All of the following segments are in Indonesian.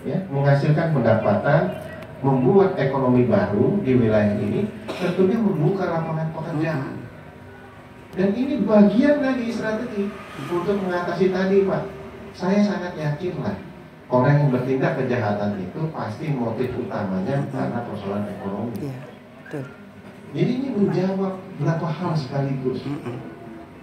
ya, menghasilkan pendapatan, membuat ekonomi baru di wilayah ini, tentunya membuka lapangan pekerjaan. Dan ini bagian dari strategi untuk mengatasi tadi, Pak. Saya sangat yakin lah, orang yang bertindak kejahatan itu pasti motif utamanya karena persoalan ekonomi. Iya, betul. Jadi ini menjawab berapa hal sekaligus.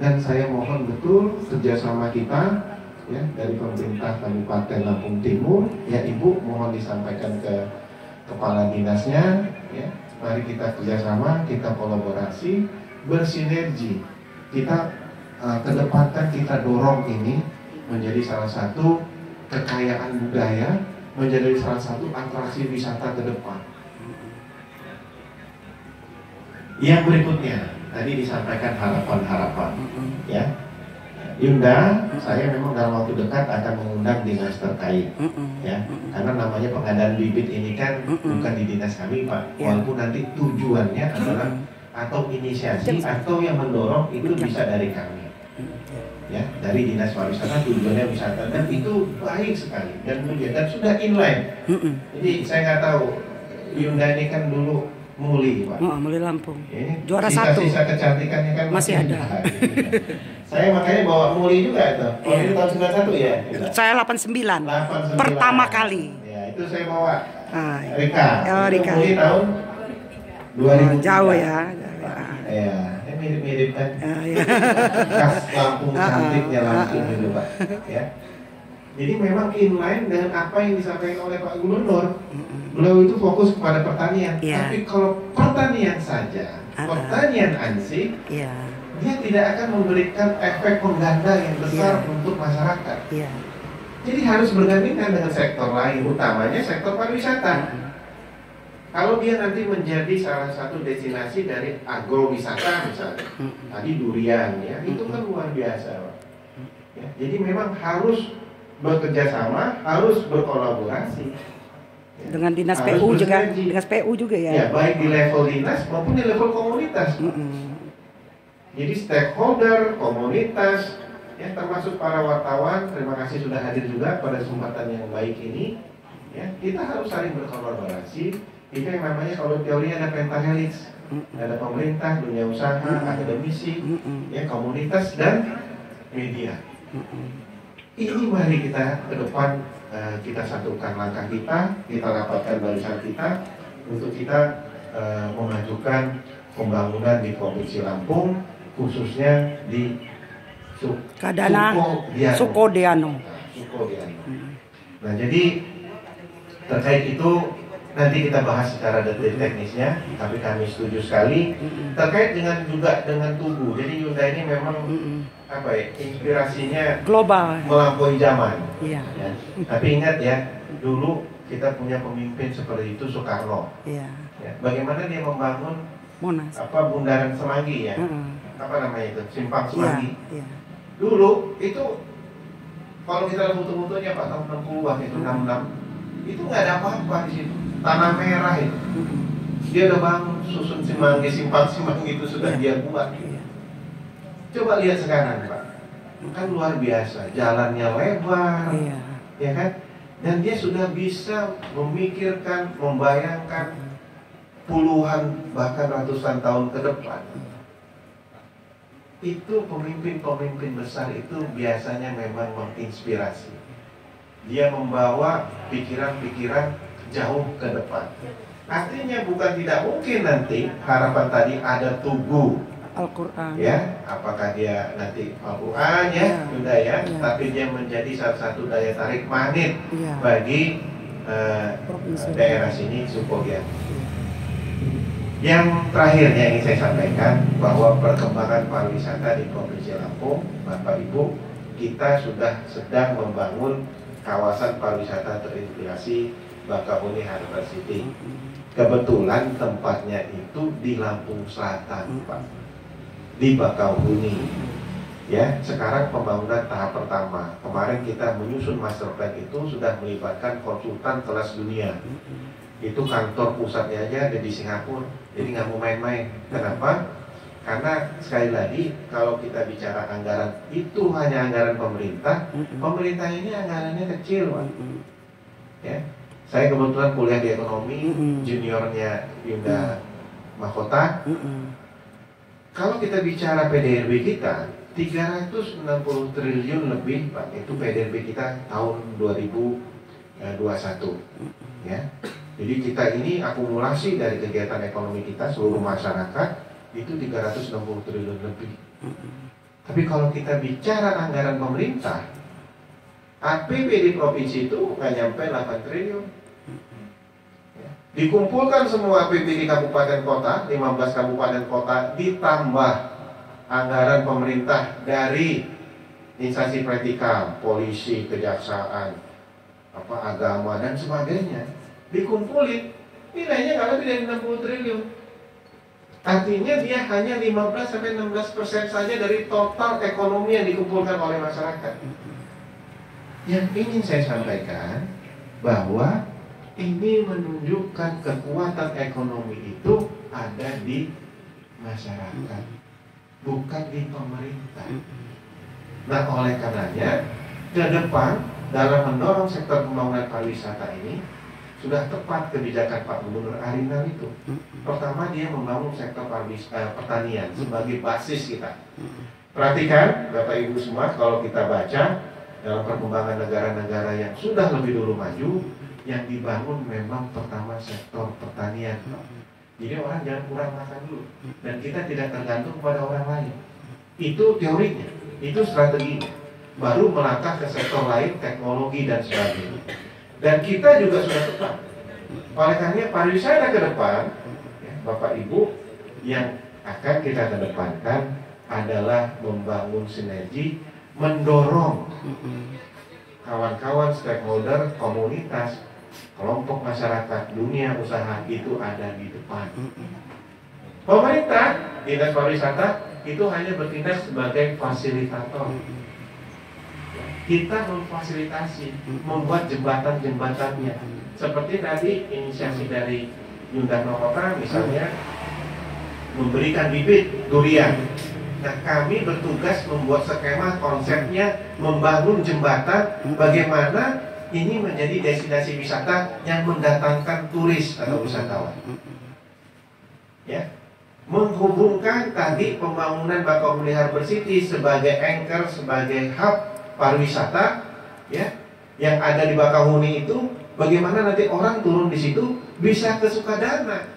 Dan saya mohon betul kerjasama kita, ya, dari pemerintah Kabupaten Lampung Timur, ya Ibu mohon disampaikan ke kepala dinasnya, ya, mari kita kerjasama, kita kolaborasi, bersinergi, kita kedepankan, kita dorong ini menjadi salah satu kekayaan budaya, menjadi salah satu atraksi wisata ke depan. Yang berikutnya tadi disampaikan harapan-harapan, ya. Yunda, saya memang dalam waktu dekat akan mengundang dinas terkait, ya, karena namanya pengadaan bibit ini kan bukan di dinas kami, Pak. Walaupun nanti tujuannya adalah atau inisiasi atau yang mendorong itu bisa dari kami, ya, dari dinas pariwisata, tujuannya wisata, dan itu baik sekali dan sudah inline. Jadi saya nggak tahu, Yunda ini kan dulu Muli, Pak. Muli Lampung. Ini Juara satu. Sisa kecantikannya kan masih ada. Saya makanya bawa Muli juga itu. Oh, ini tahun 91 ya? Saya 89. Pertama kali. Ya, itu saya bawa. Rika. Oh, Rika. Muli tahun 2000. Jauh ya. Ya, ini mirip-mirip kan. Ya. Khas Lampung cantiknya langsung gitu, Pak. Ya. Jadi memang inline dengan apa yang disampaikan oleh Pak Gubernur. Beliau itu fokus kepada pertanian. Tapi kalau pertanian saja, pertanian ansih, dia tidak akan memberikan efek pengganda yang besar untuk masyarakat. Jadi harus bergandingan dengan sektor lain, utamanya sektor pariwisata. Kalau dia nanti menjadi salah satu destinasi dari agrowisata misalnya, tadi durian, ya, itu kan luar biasa, Pak. Ya, jadi memang harus bekerja sama, harus berkolaborasi. Ya, dengan dinas PU juga, dinas PU juga ya. Ya, baik di level dinas maupun di level komunitas. Jadi stakeholder, komunitas, ya, termasuk para wartawan, terima kasih sudah hadir juga pada kesempatan yang baik ini. Ya, kita harus saling berkolaborasi. Itu yang namanya kalau teori ada pentahelix, ada pemerintah, dunia usaha, akademisi, ya, komunitas dan media. Ini mari kita ke depan, kita satukan langkah kita rapatkan barisan kita untuk kita memajukan pembangunan di Provinsi Lampung, khususnya di Sukodeano. Nah, jadi terkait itu nanti kita bahas secara detail teknisnya, tapi kami setuju sekali terkait dengan juga dengan tubuh. Jadi Yunda ini memang apa ya, inspirasinya global, melampaui zaman. Ya. Tapi ingat ya, dulu kita punya pemimpin seperti itu, Soekarno. Ya. Bagaimana dia membangun Monas, Bundaran Semanggi, ya, apa namanya itu, Simpang Semanggi. Dulu itu kalau kita lihat foto-fotonya Pak, tahun 60-an itu 66, itu nggak ada apa-apa di situ, tanah merah itu. Dia udah bangun susun Semanggi, Simpang Semanggi itu sudah dia buat. Coba lihat sekarang, Pak, kan luar biasa, jalannya lebar, ya kan? Dan dia sudah bisa memikirkan, membayangkan puluhan bahkan ratusan tahun ke depan. Itu pemimpin-pemimpin besar itu biasanya memang menginspirasi. Dia membawa pikiran-pikiran jauh ke depan. Artinya bukan tidak mungkin nanti harapan tadi ada tubuh Al-Quran, ya, apakah dia nanti Al-Quran, ya, sudah ya, tapi dia menjadi salah satu daya tarik magnet bagi daerah sini, Sukodia. Yang terakhir yang ingin saya sampaikan, bahwa perkembangan pariwisata di Provinsi Lampung, Bapak Ibu, kita sudah sedang membangun kawasan pariwisata terintegrasi Bakahuni Harbor City. Kebetulan tempatnya itu di Lampung Selatan, Pak, di Bakauheni. Ya, sekarang pembangunan tahap pertama. Kemarin kita menyusun master plan itu sudah melibatkan konsultan kelas dunia. Itu kantor pusatnya aja ada di Singapura. Jadi nggak mau main-main. Kenapa? Karena sekali lagi kalau kita bicara anggaran itu hanya anggaran pemerintah. Pemerintah ini anggarannya kecil, Pak. Ya, saya kebetulan kuliah di ekonomi, juniornya Yunda Mahkota. Kalau kita bicara PDRB kita 360 triliun lebih, Pak, itu PDRB kita tahun 2021. Ya. Jadi kita ini akumulasi dari kegiatan ekonomi kita seluruh masyarakat itu 360 triliun lebih. Tapi kalau kita bicara anggaran pemerintah, APBD provinsi itu nggak nyampe 8 triliun. Dikumpulkan semua APBD kabupaten kota, 15 kabupaten kota, ditambah anggaran pemerintah dari instansi vertikal, polisi, kejaksaan, agama dan sebagainya, dikumpulin, nilainya nggak lebih dari 60 triliun. Artinya dia hanya 15-16% saja dari total ekonomi yang dikumpulkan oleh masyarakat. Yang ingin saya sampaikan bahwa ini menunjukkan kekuatan ekonomi itu ada di masyarakat, bukan di pemerintah. Nah, oleh karenanya, ke depan dalam mendorong sektor pembangunan pariwisata ini sudah tepat kebijakan Pak Gubernur Arinal itu. Pertama, dia membangun sektor pertanian sebagai basis kita. Perhatikan, Bapak Ibu semua, kalau kita baca dalam perkembangan negara-negara yang sudah lebih dulu maju, yang dibangun memang pertama sektor pertanian. Jadi orang jangan kurang makan dulu, dan kita tidak tergantung pada orang lain. Itu teorinya, itu strateginya. Baru melangkah ke sektor lain, teknologi dan sebagainya. Dan kita juga sudah tepat. Oleh karena pariwisata ke depan, ya, Bapak Ibu, yang akan kita kedepankan adalah membangun sinergi, mendorong kawan-kawan stakeholder, komunitas, kelompok masyarakat, dunia usaha itu ada di depan. Pemerintah, dinas pariwisata itu hanya bertindak sebagai fasilitator. Kita memfasilitasi, membuat jembatan-jembatannya. Seperti tadi inisiasi dari Yunda Mahkota misalnya memberikan bibit durian. Nah, kami bertugas membuat skema konsepnya, membangun jembatan bagaimana ini menjadi destinasi wisata yang mendatangkan turis atau wisatawan. Ya, menghubungkan tadi pembangunan Bakauheni City sebagai anchor, sebagai hub pariwisata, ya, yang ada di Bakauheni itu, bagaimana nanti orang turun di situ bisa ke Sukadana,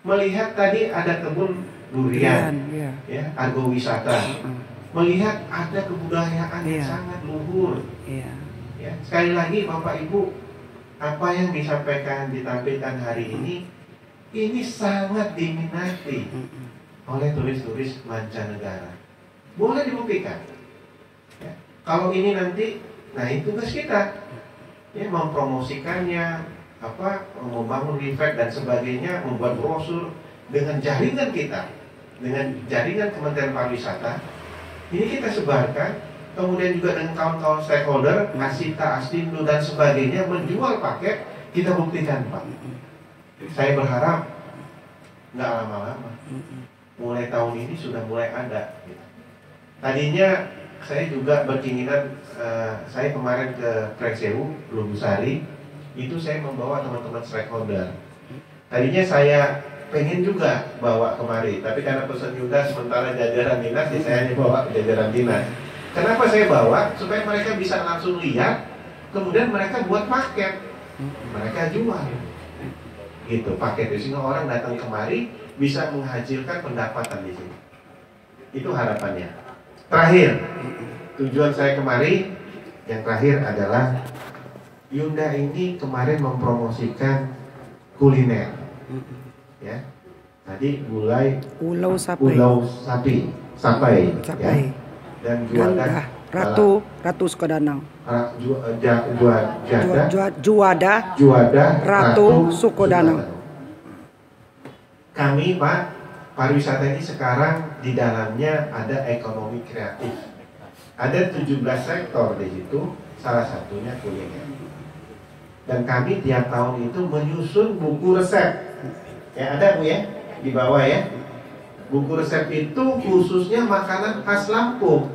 melihat tadi ada kebun durian, ya, agrowisata, melihat ada kebudayaan yang sangat luhur. Ya, sekali lagi Bapak Ibu, apa yang disampaikan, ditampilkan hari ini sangat diminati oleh turis-turis mancanegara. Boleh dibuktikan. Ya, kalau ini nanti, nah itu tugas kita, ya, mempromosikannya, membangun event dan sebagainya, membuat brosur dengan jaringan kita, dengan jaringan Kementerian Pariwisata, ini kita sebarkan. Kemudian juga dengan kawan-kawan stakeholder, Asita, Astindo dan sebagainya menjual paket, kita buktikan, Pak. Saya berharap nggak lama-lama, mulai tahun ini sudah mulai ada. Tadinya saya juga berkeinginan, saya kemarin ke Presewu, Lubusari, itu saya membawa teman-teman stakeholder. Tadinya saya pengen juga bawa kemari, tapi karena pesan Yunda sementara jajaran dinas, saya hanya bawa ke jajaran dinas. Kenapa saya bawa? Supaya mereka bisa langsung lihat, kemudian mereka buat paket, mereka jual, gitu paket. Sehingga orang datang kemari bisa menghasilkan pendapatan di sini. Itu harapannya. Terakhir, tujuan saya kemari yang terakhir adalah Yunda ini kemarin mempromosikan kuliner, ya. Tadi Pulau Sapi, Sapai. Ya. Dan Juada Ratu Sukodanau. Juada Ratu Sukodanau. Kami, Pak, pariwisata ini sekarang di dalamnya ada ekonomi kreatif. Ada 17 sektor di situ, salah satunya kuliner. Dan kami tiap tahun itu menyusun buku resep. Ya, ada Bu ya, di bawah ya. Buku resep itu khususnya makanan khas Lampung.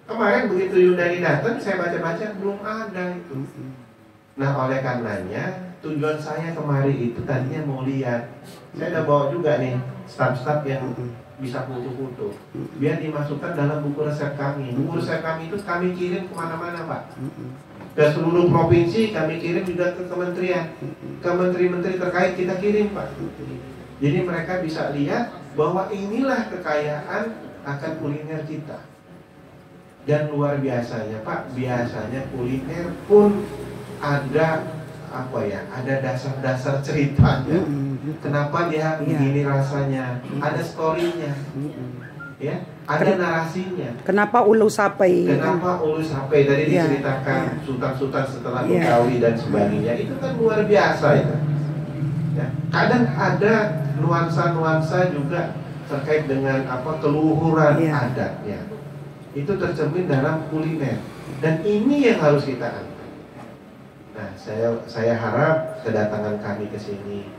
Kemarin begitu Yundani datang, saya baca-baca belum ada itu. Nah oleh karenanya tujuan saya kemari itu tadinya mau lihat. Saya udah bawa juga nih staf-staf yang bisa foto-foto, biar dimasukkan dalam buku resep kami. Buku resep kami itu kami kirim kemana-mana Pak, ke seluruh provinsi. Kami kirim juga ke kementerian, ke menteri-menteri terkait kita kirim Pak. Jadi mereka bisa lihat bahwa inilah kekayaan akan kuliner kita. Dan luar biasanya Pak, biasanya kuliner pun ada apa ya, ada dasar-dasar ceritanya. Kenapa dia begini rasanya? Ada storynya, ya, ada narasinya. Kenapa ulu sapai? Kenapa ulu sapai? Tadi diceritakan sultan-sultan setelah Betawi dan sebagainya. Itu kan luar biasa itu. Ya. Kadang ada nuansa-nuansa juga terkait dengan apa keluhuran adatnya. Itu tercermin dalam kuliner. Dan ini yang harus kita angkat. Nah, saya harap kedatangan kami ke sini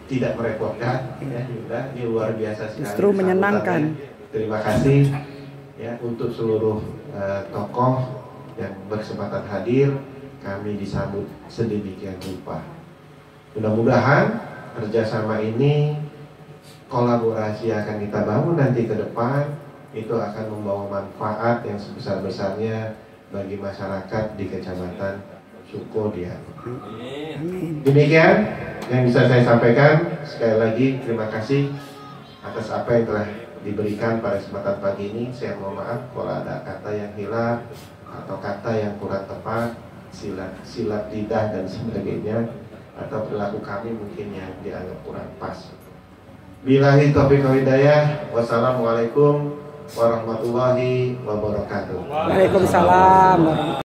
tidak merepotkan, ya, Yunda. Ini luar biasa sekali. Justru menyenangkan. Terima kasih ya untuk seluruh tokoh yang berkesempatan hadir. Kami disambut sedemikian rupa. Mudah-mudahan kerjasama ini, kolaborasi akan kita bangun nanti ke depan, itu akan membawa manfaat yang sebesar-besarnya bagi masyarakat di Kecamatan Sukodia. Demikian yang bisa saya sampaikan. Sekali lagi terima kasih atas apa yang telah diberikan pada kesempatan pagi ini. Saya mohon maaf kalau ada kata yang hilang atau kata yang kurang tepat, silap lidah dan sebagainya, atau perilaku kami mungkin yang dianggap kurang pas. Billahi taufiq wal hidayah. Wassalamualaikum warahmatullahi wabarakatuh. Waalaikumsalam.